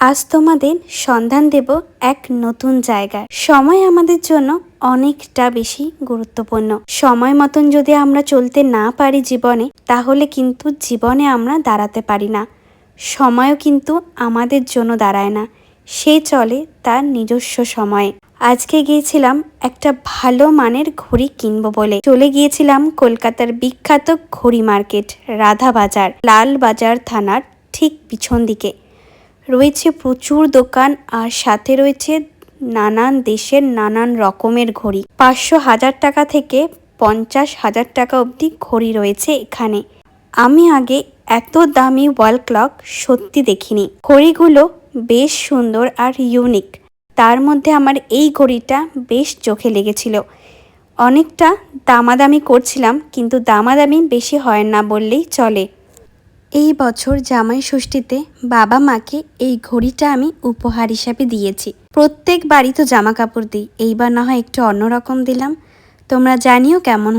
আজ তোমাদের সন্ধান দেব এক নতুন জায়গায়। সময় আমাদের জন্য অনেকটা বেশি গুরুত্বপূর্ণ। সময় মতন যদি আমরা চলতে না পারি জীবনে, তাহলে কিন্তু জীবনে আমরা দাঁড়াতে পারি না। সময়ও কিন্তু আমাদের জন্য দাঁড়ায় না, সে চলে তার নিজস্ব সময়ে। আজকে গিয়েছিলাম একটা ভালো মানের ঘড়ি কিনবো বলে। চলে গিয়েছিলাম কলকাতার বিখ্যাত ঘড়ি মার্কেট রাধাবাজার, লালবাজার থানার ঠিক পিছন দিকে। রয়েছে প্রচুর দোকান আর সাথে রয়েছে নানান দেশের নানান রকমের ঘড়ি। 500,000 টাকা থেকে 50,000 টাকা অবধি ঘড়ি রয়েছে এখানে। আমি আগে এত দামি ওয়াল ক্লক সত্যি দেখিনি। ঘড়িগুলো বেশ সুন্দর আর ইউনিক। তার মধ্যে আমার এই ঘড়িটা বেশ চোখে লেগেছিল। অনেকটা দামাদামি করছিলাম, কিন্তু দামাদামি বেশি হয় না বললেই চলে। এই বছর জামাই ষষ্ঠীতে বাবা মাকে এই ঘড়িটা আমি উপহার হিসাবে দিয়েছি। প্রত্যেক বাড়ি তো জামা কাপড় দিই, এইবার না হয় একটু অন্যরকম দিলাম। তোমরা জানিও কেমন।